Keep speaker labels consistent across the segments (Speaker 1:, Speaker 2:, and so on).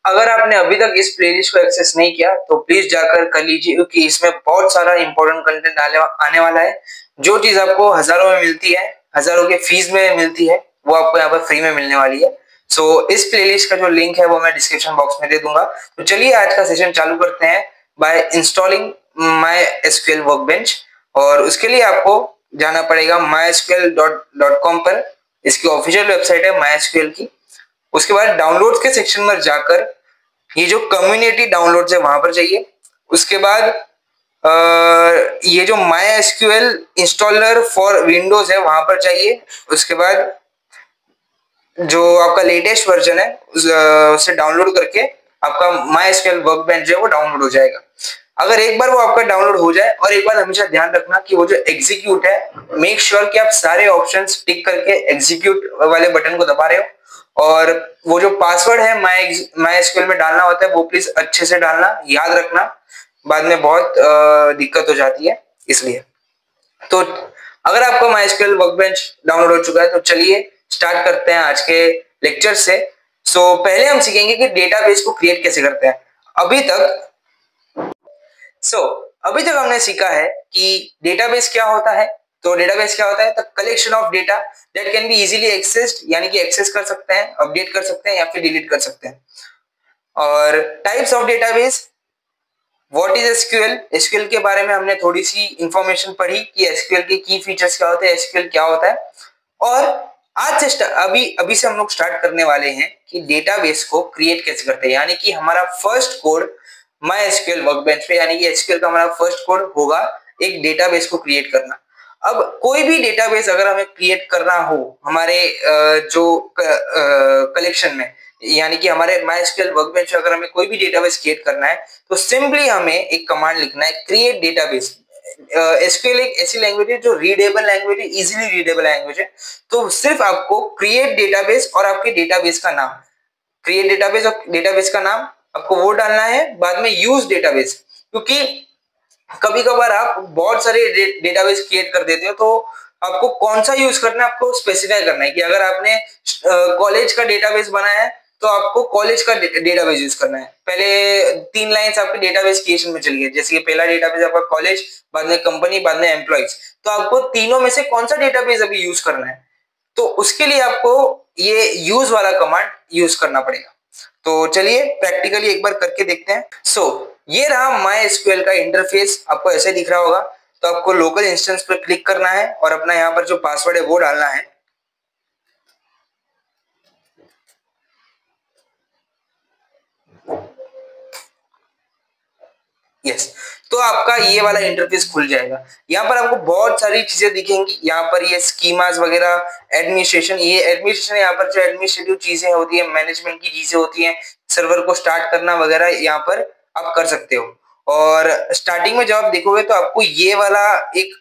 Speaker 1: अगर आपने अभी तक इस प्लेलिस्ट को एक्सेस नहीं किया तो प्लीज जाकर कर लीजिए, क्योंकि इसमें बहुत सारा इंपॉर्टेंट कंटेंट आने वाला है। जो चीज आपको हजारों में मिलती है, हजारों के फीस में मिलती है, वो आपको यहाँ पर फ्री में मिलने वाली है। सो इस प्लेलिस्ट का जो लिंक है वो मैं डिस्क्रिप्शन बॉक्स में दे दूंगा। तो चलिए आज का सेशन चालू करते हैं by installing MySQL workbench. और उसके लिए आपको जाना पड़ेगा mysql.com पर। इसकी ऑफिशियल वेबसाइट है MySQL की। उसके बाद डाउनलोड्स के सेक्शन में जाकर ये जो कम्युनिटी डाउनलोड्स है वहां पर जाइए। उसके बाद ये जो MySQL इंस्टॉलर फॉर विंडोज है वहां पर जाइए। उसके बाद जो आपका लेटेस्ट वर्जन है उसे डाउनलोड करके आपका MySQL वर्कबेंच जो है वो डाउनलोड हो जाएगा। अगर एक बार वो आपका डाउनलोड हो जाए, और एक बार हमेशा ध्यान रखना कि वो जो एग्जीक्यूट है, मेक श्योर कि आप सारे ऑप्शंस टिक करके एग्जीक्यूट वाले बटन को दबा रहे हो। और वो जो पासवर्ड है MySQL में डालना होता है वो प्लीज अच्छे से डालना, याद रखना, बाद में बहुत दिक्कत हो जाती है इसलिए। तो अगर आपका MySQL वर्कबेंच डाउनलोड हो चुका है तो चलिए स्टार्ट करते हैं आज के लेक्चर से। सो पहले हम सीखेंगे कि डेटाबेस को क्रिएट कैसे करते हैं। अभी तक अभी तक हमने सीखा है कि डेटाबेस क्या होता है। तो डेटाबेस क्या होता है? The collection of data that can be easily accessed, यानी कि एक्सेस कर सकते हैं, अपडेट कर सकते हैं या फिर डिलीट कर सकते हैं। और types of database, what is SQL. SQL के बारे में हमने थोड़ी सी इंफॉर्मेशन पढ़ी कि एसक्यूएल के की फीचर्स क्या होते हैं, एसक्यूएल क्या होता है। और आज से अभी से हम लोग स्टार्ट करने वाले हैं कि डेटाबेस को क्रिएट कैसे करते हैं, यानी कि हमारा फर्स्ट कोड MySQL वर्कबेंच पे, यानी कि एसक्यूएल का हमारा फर्स्ट कोड होगा एक डेटाबेस को क्रिएट करना। अब कोई भी डेटाबेस अगर हमें क्रिएट करना हो हमारे जो कलेक्शन में, यानी कि हमारे MySQL वर्कबेंच अगर हमें कोई भी डेटाबेस क्रिएट करना है तो सिंपली हमें एक कमांड लिखना है, क्रिएट डेटाबेस। एसक्यूएल एक ऐसी लैंग्वेज है जो रीडेबल लैंग्वेज है, इजीली रीडेबल लैंग्वेज है। तो सिर्फ आपको क्रिएट डेटाबेस और आपके डेटाबेस का नाम, क्रिएट डेटाबेस और डेटाबेस का नाम आपको वो डालना है, बाद में यूज डेटाबेस। क्योंकि कभी कभार आप बहुत सारे डेटाबेस क्रिएट कर देते हो, तो आपको कौन सा यूज करना है आपको स्पेसिफाई करना है। कि अगर आपने कॉलेज का डेटाबेस बनाया है तो आपको कॉलेज का डेटाबेस यूज करना है। पहले 3 लाइंस आपके डेटाबेस क्रिएशन में चली गई, जैसे कि पहला डेटाबेस आपका कॉलेज, बाद में कंपनी, बाद में एम्प्लॉइज। तो आपको तीनों में से कौन सा डेटाबेस अभी यूज करना है, तो उसके लिए आपको ये यूज वाला कमांड यूज करना पड़ेगा। तो चलिए प्रैक्टिकली एक बार करके देखते हैं। ये रहा MySQL का इंटरफेस, आपको ऐसे दिख रहा होगा। तो आपको लोकल इंस्टेंस पर क्लिक करना है और अपना यहाँ पर जो पासवर्ड है वो डालना है। यस, तो आपका ये वाला इंटरफेस खुल जाएगा। यहाँ पर आपको बहुत सारी चीजें दिखेंगी। यहाँ पर ये स्कीमास वगैरह, एडमिनिस्ट्रेशन, ये एडमिनिस्ट्रेशन, यहाँ पर जो एडमिनिस्ट्रेटिव चीजें होती है, मैनेजमेंट की चीजें होती हैं, सर्वर को स्टार्ट करना वगैरह, यहाँ पर आप कर सकते हो। और स्टार्टिंग में जब आप देखोगे तो आपको ये वाला एक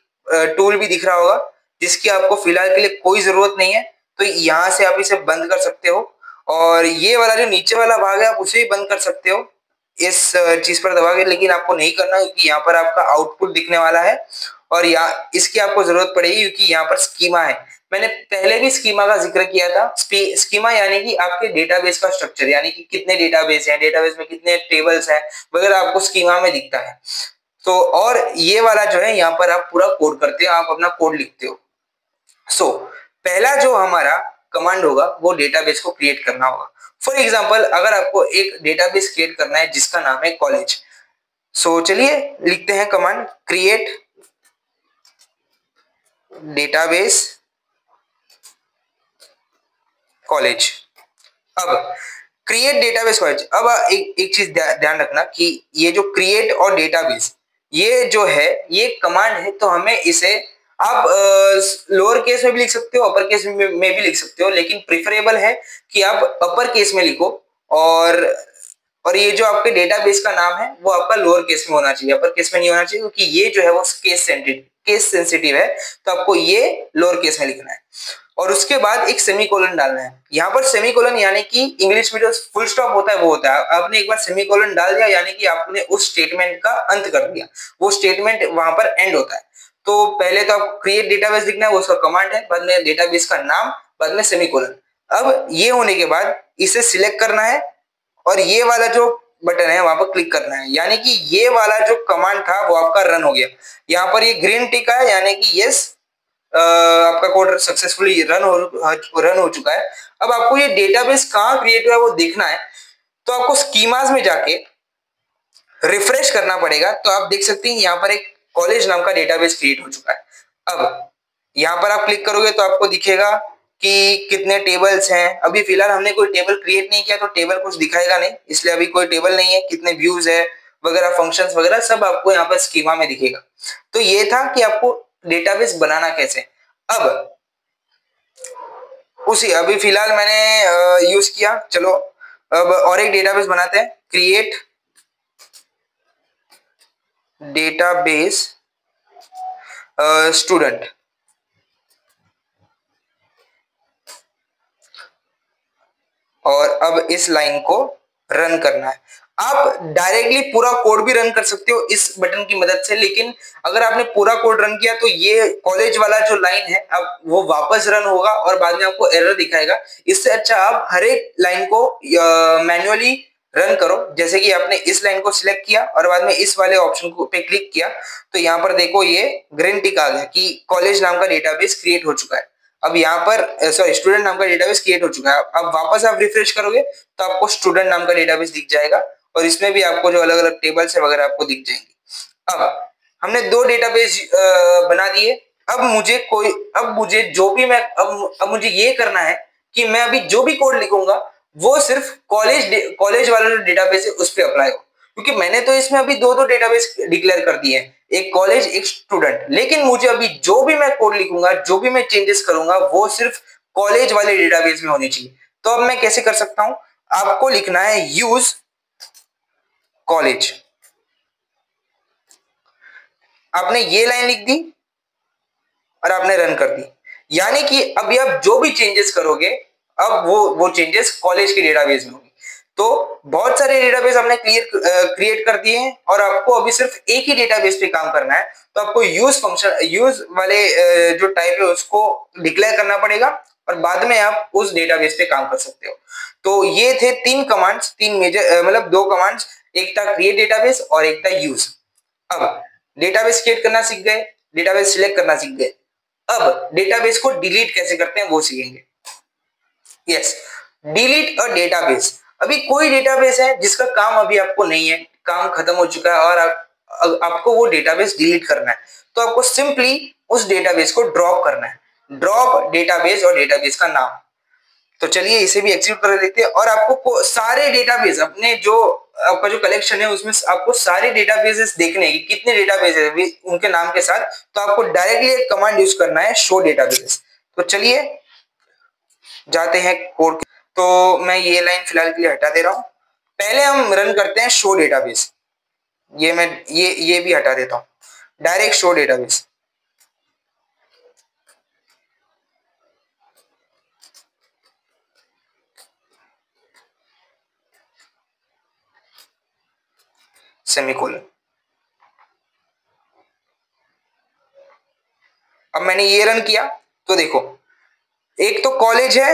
Speaker 1: टूल भी दिख रहा होगा, जिसकी आपको फिलहाल के लिए कोई जरूरत नहीं है। तो यहाँ से आप इसे बंद कर सकते हो। और ये वाला जो नीचे वाला भाग है आप उसे भी बंद कर सकते हो इस चीज पर दबा के, लेकिन आपको नहीं करना क्योंकि यहाँ पर आपका आउटपुट दिखने वाला है और यहाँ इसकी आपको जरूरत पड़ेगी क्योंकि यहाँ पर स्कीमा है। मैंने पहले भी स्कीमा का जिक्र किया था। स्कीमा यानी कि आपके डेटाबेस का स्ट्रक्चर, यानी कि कितने डेटाबेस हैं, डेटाबेस में कितने टेबल्स हैं वगैरह आपको स्कीमा में दिखता है। तो और ये वाला जो है यहाँ पर आप पूरा कोड करते हो, आप अपना कोड लिखते हो। पहला जो हमारा कमांड होगा वो डेटाबेस को क्रिएट करना होगा। फॉर एग्जाम्पल अगर आपको एक डेटाबेस क्रिएट करना है जिसका नाम है कॉलेज। चलिए लिखते हैं कमांड, क्रिएट डेटाबेस कॉलेज। अब क्रिएट डेटाबेस कॉलेज। अब एक चीज ध्यान रखना कि ये जो क्रिएट और डेटाबेस, ये जो है ये कमांड है, तो हमें इसे आप लोअर केस में भी लिख सकते हो, अपर केस में भी लिख सकते हो, लेकिन प्रेफरेबल है कि आप अपर केस में लिखो। और ये जो आपके डेटाबेस का नाम है वो आपका लोअर केस में होना चाहिए, अपर केस में नहीं होना चाहिए, क्योंकि ये जो है वो केस सेंसिटिव है। तो आपको ये लोअर केस में लिखना है और उसके बाद एक सेमीकोलन डालना है। यहाँ पर सेमीकोलन यानी कि इंग्लिश में जो फुल स्टॉप होता है वो होता है। आपने एक बार सेमीकोलन डाल दिया यानी कि आपने उस स्टेटमेंट का अंत कर दिया, वो स्टेटमेंट वहां पर एंड होता है। तो पहले तो आप क्रिएट डेटाबेस लिखना है, वो उसका कमांड है, बाद में डेटाबेस का नाम, बाद में सेमीकोलन। अब ये होने के बाद इसे सिलेक्ट करना है और ये वाला जो बटन है वहां पर क्लिक करना है, यानी कि ये वाला जो कमांड था वो आपका रन हो गया। यहाँ पर ये ग्रीन टिक है, यानी कि यस आपका कोड सक्सेसफुली रन हो चुका है। अब आपको ये डेटाबेस कहाँ क्रिएट हुआ है वो देखना है, तो आपको स्कीमास में जाके रिफ्रेश करना पड़ेगा। तो आप देख सकते हैं यहाँ पर एक कॉलेज नाम का डेटाबेस क्रिएट हो चुका है। अब यहाँ पर आप क्लिक करोगे तो आपको दिखेगा कि कितने टेबल्स हैं। अभी फिलहाल हमने कोई टेबल क्रिएट नहीं किया तो टेबल कुछ दिखाएगा नहीं, इसलिए अभी कोई टेबल नहीं है। कितने व्यूज है वगैरह, फंक्शंस वगैरह सब आपको यहाँ पर स्कीमा में दिखेगा। तो ये था कि आपको डेटाबेस बनाना कैसे। अब उसी अभी फिलहाल मैंने यूज किया, चलो अब और एक डेटाबेस बनाते हैं। क्रिएट डेटाबेस स्टूडेंट, और अब इस लाइन को रन करना है। आप डायरेक्टली पूरा कोड भी रन कर सकते हो इस बटन की मदद से, लेकिन अगर आपने पूरा कोड रन किया तो ये कॉलेज वाला जो लाइन है अब वो वापस रन होगा और बाद में आपको एरर दिखाएगा। इससे अच्छा आप हर एक लाइन को मैन्युअली रन करो। जैसे कि आपने इस लाइन को सिलेक्ट किया और बाद में इस वाले ऑप्शन को पे क्लिक किया तो यहाँ पर देखो ये ग्रीन टिक आ गया कि कॉलेज नाम का डेटाबेस क्रिएट हो चुका है। अब यहाँ पर सॉरी स्टूडेंट नाम का डेटाबेस क्रिएट हो चुका है। अब वापस आप रिफ्रेश करोगे तो आपको स्टूडेंट नाम का डेटाबेस दिख जाएगा और इसमें भी आपको जो अलग अलग टेबल्स है वगैरह आपको दिख जाएंगे। अब हमने दो डेटाबेस बना दिए। अब मुझे जो भी मैं अब मुझे ये करना है कि मैं अभी जो भी कोड लिखूंगा वो सिर्फ कॉलेज वाला जो डेटाबेस है उस पर अप्लाई हो, क्योंकि मैंने तो इसमें अभी दो डेटाबेस डिक्लेयर कर दिए हैं, एक कॉलेज एक स्टूडेंट। लेकिन मुझे अभी जो भी मैं कोड लिखूंगा, जो भी मैं चेंजेस करूंगा वो सिर्फ कॉलेज वाले डेटाबेस में होनी चाहिए। तो अब मैं कैसे कर सकता हूं, आपको लिखना है यूज कॉलेज। आपने ये लाइन लिख दी और आपने रन कर दी, यानी कि अभी आप जो भी चेंजेस करोगे अब वो चेंजेस कॉलेज के डेटाबेस में होंगे। तो बहुत सारे डेटाबेस हमने क्रिएट कर दिए हैं और आपको अभी सिर्फ एक ही डेटाबेस पे काम करना है। तो आपको यूज वाले जो टाइप है उसको डिक्लेयर करना पड़ेगा और बाद में आप उस डेटाबेस पे काम कर सकते हो। तो ये थे तीन कमांड्स, तीन मेजर मतलब दो कमांड्स, एक था क्रिएट डेटाबेस और एक था यूज। अब डेटाबेस क्रिएट करना सीख गए, डेटाबेस सिलेक्ट करना सीख गए, अब डेटाबेस को डिलीट कैसे करते हैं वो सीखेंगे। Yes, delete a database. अभी कोई डेटाबेस है जिसका काम अभी आपको नहीं है, काम खत्म हो चुका है और आपको वो डेटाबेस डिलीट करना है, तो आपको सिंपली उस डेटाबेस को ड्रॉप करना है। ड्रॉप डेटाबेस और डेटाबेस का नाम। तो चलिए इसे भी एग्जीक्यूट कर देते हैं और आपको सारे डेटाबेस अपने जो आपका जो कलेक्शन है उसमें आपको सारे डेटाबेसेस देखने हैं कि कितने डेटाबेस है उनके नाम के साथ। तो आपको डायरेक्टली एक कमांड यूज करना है, शो डेटाबेस। तो चलिए जाते हैं कोड। तो मैं ये लाइन फिलहाल के लिए हटा दे रहा हूं। पहले हम रन करते हैं शो डेटाबेस। ये मैं ये भी हटा देता हूं। Direct show database. सेमीकोलन। अब मैंने ये रन किया तो देखो एक तो कॉलेज है,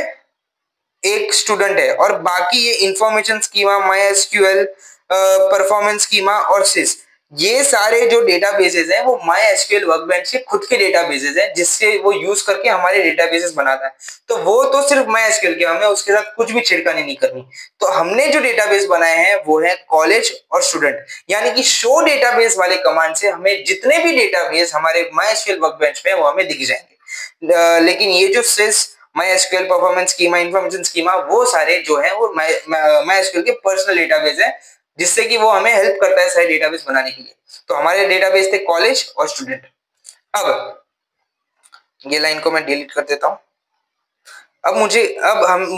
Speaker 1: एक स्टूडेंट है और बाकी ये information schema, MySQL, performance schema और सिस, ये सारे जो डेटाबेसेस हैं वो MySQL वर्कबेंच के खुद के डेटाबेसेस हैं जिससे वो यूज करके हमारे डेटाबेसेस बनाता है। तो वो तो सिर्फ MySQL के, हमें उसके साथ कुछ भी छिड़कानी नहीं करनी। तो हमने जो डेटाबेस बनाए हैं वो है कॉलेज और स्टूडेंट, यानी कि शो डेटाबेस वाले कमांड से हमें जितने भी डेटाबेस हमारे MySQL वर्कबेंच पे वो हमें दिख जाएंगे। लेकिन ये जो सिस, MySQL performance schema, information schema, वो सारे जो है वो MySQL के पर्सनल डेटाबेस है जिससे कि वो हमें हेल्प करता है सारे डेटाबेस बनाने के लिए। तो हमारे डेटाबेस थे कॉलेज और स्टूडेंट। अब ये लाइन को मैं डिलीट कर देता हूं।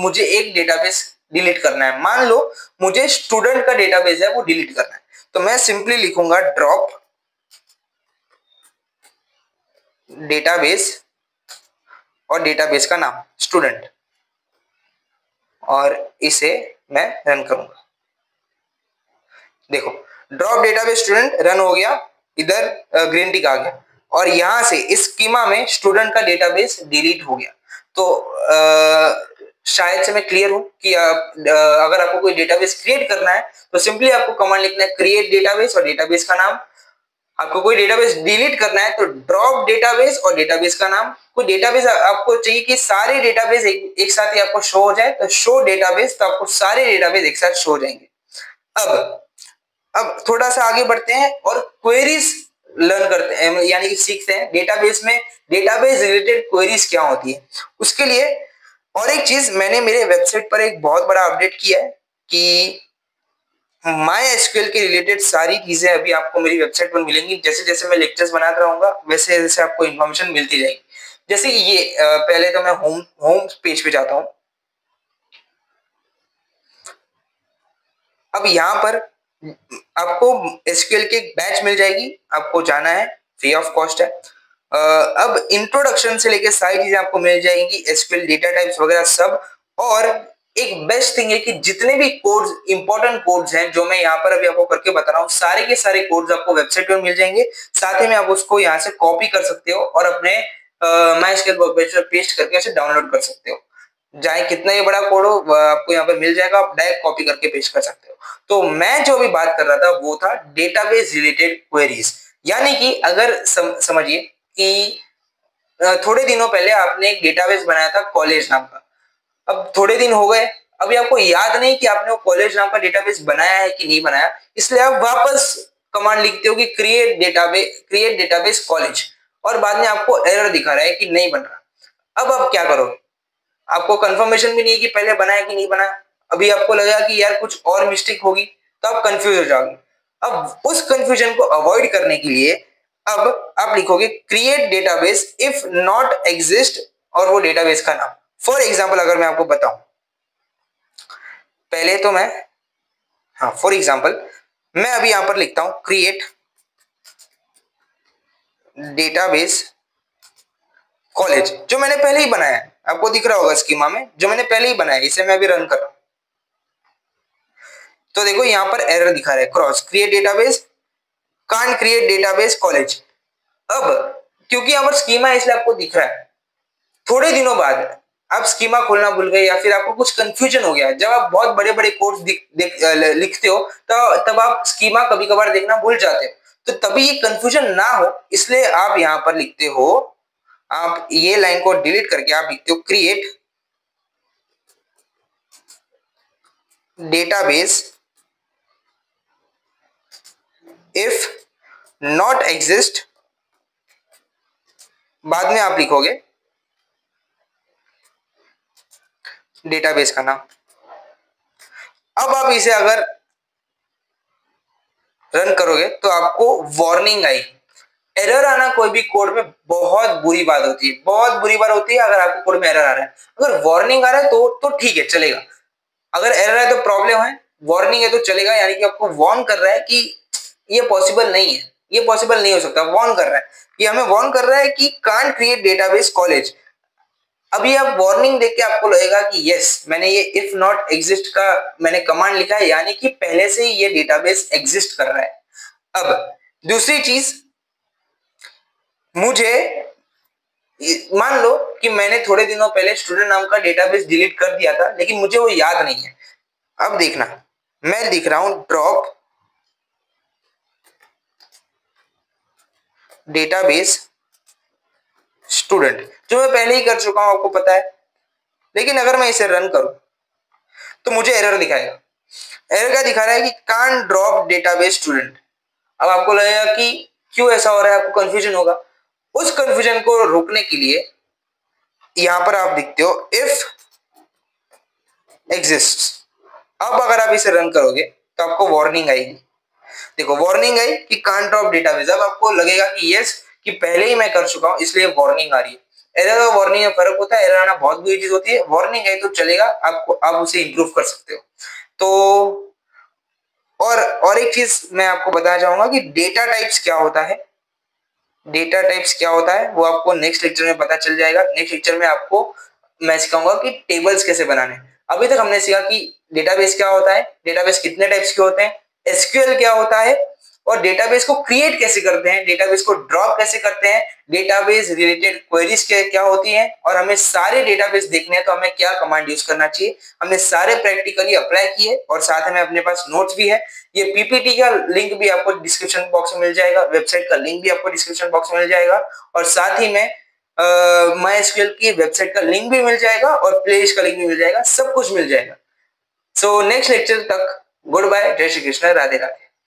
Speaker 1: मुझे एक डेटाबेस डिलीट करना है। मान लो मुझे स्टूडेंट का डेटाबेस है वो डिलीट करना है, तो मैं सिंपली लिखूंगा ड्रॉप डेटाबेस और डेटाबेस का नाम स्टूडेंट और इसे मैं रन करूंगा। देखो ड्रॉप डेटाबेस स्टूडेंट रन हो गया, इधर ग्रीन टिक आ गया और यहां से इस स्कीमा में स्टूडेंट का डेटाबेस डिलीट हो गया। तो शायद से मैं क्लियर हूं कि अगर आपको कोई डेटाबेस क्रिएट करना है तो सिंपली आपको कमांड लिखना है क्रिएट डेटाबेस और डेटाबेस का नाम। आपको कोई डेटाबेस डिलीट करना है तो ड्रॉप डेटाबेस और डेटाबेस का नाम। कोई डेटाबेस आपको चाहिए कि सारे डेटाबेस एक साथ ही आपको शो हो जाए तो शो डेटाबेस, तो आपको सारे डेटाबेस एक साथ शो हो जाएंगे। अब थोड़ा सा आगे बढ़ते हैं और क्वेरीज लर्न करते हैं, यानी कि सीखते हैं डेटाबेस में डेटाबेस रिलेटेड क्वेरीज क्या होती है। उसके लिए और एक चीज मैंने मेरे वेबसाइट पर एक बहुत बड़ा अपडेट किया है कि माई एसक्यूएल के रिलेटेड सारी चीजें अभी आपको मेरी वेबसाइट पर मिलेंगी। जैसे जैसे मैं लेक्चर्स बनाता रहूंगा वैसे वैसे आपको इन्फॉर्मेशन मिलती जाएगी। जैसे कि ये पहले तो मैं होम पेज पे जाता हूं। अब यहाँ पर आपको एसक्यूएल की एक बैच मिल जाएगी, आपको जाना है, फ्री ऑफ कॉस्ट है। अब इंट्रोडक्शन से लेके सारी चीजें आपको मिल जाएंगी, एसक्यूएल डेटा टाइप्स वगैरह सब। और एक बेस्ट थिंग है कि जितने भी कोड्स, इंपॉर्टेंट कोड्स हैं जो मैं यहाँ पर अभी आपको करके बता रहा हूँ, सारे के सारे कोड्स आपको वेबसाइट पर मिल जाएंगे। साथ ही में आप उसको यहाँ से कॉपी कर सकते हो और अपने माई एसक्यूएल वर्कबेंच पर पेस्ट करके उसे डाउनलोड कर सकते हो। चाहे कितना ही बड़ा कोड हो आपको यहाँ पर मिल जाएगा, आप डायरेक्ट कॉपी करके पेस्ट कर सकते हो। तो मैं जो अभी बात कर रहा था वो था डेटाबेस रिलेटेड क्वेरीज। यानी कि अगर समझिए कि थोड़े दिनों पहले आपने एक डेटाबेस बनाया था कॉलेज नाम का। अब थोड़े दिन हो गए, अभी आपको याद नहीं कि आपने वो कॉलेज नाम का डेटाबेस बनाया है कि नहीं बनाया, इसलिए आप वापस कमांड लिखते हो कि क्रिएट डेटाबेस कॉलेज, और बाद में आपको एरर दिखा रहा है कि नहीं बन रहा। अब आप क्या करोगे? आपको कंफर्मेशन भी नहीं है कि पहले बनाया कि नहीं बनाया। अभी आपको लगा कि यार कुछ और मिस्टेक होगी, तो आप कंफ्यूज हो जाओगे। अब उस कंफ्यूजन को अवॉइड करने के लिए अब आप लिखोगे create database if not exist और वो डेटाबेस का नाम। फॉर एग्जाम्पल अगर मैं आपको बताऊं, पहले तो मैं, हाँ फॉर एग्जाम्पल मैं अभी यहां पर लिखता हूं क्रिएट डेटाबेस कॉलेज, जो मैंने पहले ही बनाया है, आपको दिख रहा होगा स्कीमा में, जो मैंने पहले ही बनाया है, इसे मैं अभी रन कर रहा हूं। तो देखो यहां पर एरर दिखा रहा है, cross create database, can't create database college. अब क्योंकि यहां पर स्कीमा है इसलिए आपको दिख रहा है। थोड़े दिनों बाद आप स्कीमा खोलना भूल गए या फिर आपको कुछ कंफ्यूजन हो गया, जब आप बहुत बड़े बड़े कोड्स लिखते हो तो तब आप स्कीमा कभी कभार देखना भूल जाते हो। तो तभी ये कंफ्यूजन ना हो इसलिए आप यहां पर लिखते हो, आप ये लाइन को डिलीट करके आप लिखते हो create database if not exist, बाद में आप लिखोगे डेटाबेस का नाम। अब आप इसे अगर रन करोगे तो आपको वार्निंग आएगी। एरर आना कोई भी कोड में बहुत बुरी बात होती है, बहुत बुरी बात होती है अगर आपको कोड में एरर आ रहा है। अगर वार्निंग आ रहा है तो ठीक है, चलेगा। अगर एरर है तो प्रॉब्लम है, वार्निंग है तो चलेगा, यानी कि आपको वार्न कर रहा है कि ये पॉसिबल नहीं है, ये पॉसिबल नहीं हो सकता, वार्न कर रहा है। ये हमें वार्न कर रहा है कि कांट क्रिएट डेटाबेस कॉलेज। अभी आप वार्निंग देख के आपको लगेगा कि यस, मैंने ये इफ नॉट एग्जिस्ट का मैंने कमांड लिखा है, यानी कि पहले से ही ये डेटाबेस एग्जिस्ट कर रहा है। अब दूसरी चीज, मुझे मान लो कि मैंने थोड़े दिनों पहले स्टूडेंट नाम का डेटाबेस डिलीट कर दिया था, लेकिन मुझे वो याद नहीं है। अब देखना, मैं लिख रहा हूं ड्रॉप डेटाबेस स्टूडेंट, जो मैं पहले ही कर चुका हूं, आपको पता है। लेकिन अगर मैं इसे रन करूं तो मुझे एरर दिखाएगा। एरर क्या दिखा रहा है कि कांट ड्रॉप डेटाबेस स्टूडेंट। अब आपको लगेगा कि क्यों ऐसा हो रहा है, आपको कंफ्यूजन होगा। उस कंफ्यूजन को रोकने के लिए यहां पर आप लिखते हो इफ एग्जिस्ट। अब अगर आप इसे रन करोगे तो आपको वार्निंग आएगी। देखो वार्निंग आई कि कांट ड्रॉप डेटाबेस। अब आपको लगेगा कि यस, कि पहले ही मैं कर चुका हूं इसलिए वार्निंग आ रही है। एरर और वार्निंग में फर्क होता है। एरर आना बहुत बुरी चीज होती है, वार्निंग आई तो चलेगा, आपको आप उसे इंप्रूव कर सकते हो। तो और एक चीज मैं आपको बताना चाहूंगा कि डेटा टाइप्स क्या होता है। डेटा टाइप्स क्या होता है वो आपको नेक्स्ट लेक्चर में पता चल जाएगा। नेक्स्ट लेक्चर में आपको मैं सिखाऊंगा कि टेबल्स कैसे बनाने। अभी तक हमने सीखा कि डेटाबेस क्या होता है, डेटाबेस कितने टाइप्स के होते हैं, एसक्यूएल क्या होता है, और डेटाबेस को क्रिएट कैसे करते हैं, डेटाबेस को ड्रॉप कैसे करते हैं, डेटाबेस रिलेटेड क्वेरीज क्या होती हैं, और हमें सारे डेटाबेस देखने हैं तो हमें क्या कमांड यूज करना चाहिए। हमने सारे प्रैक्टिकली अप्लाई किए और साथ में अपने पास नोट्स भी है। ये पीपीटी का लिंक भी आपको डिस्क्रिप्शन बॉक्स में मिल जाएगा, वेबसाइट का लिंक भी आपको डिस्क्रिप्शन बॉक्स में मिल जाएगा, और साथ ही में MySQL की वेबसाइट का लिंक भी मिल जाएगा और प्लेलिस्ट का लिंक भी मिल जाएगा, सब कुछ मिल जाएगा। सो नेक्स्ट लेक्चर तक गुड बाय, जय श्री कृष्ण, राधे राधे।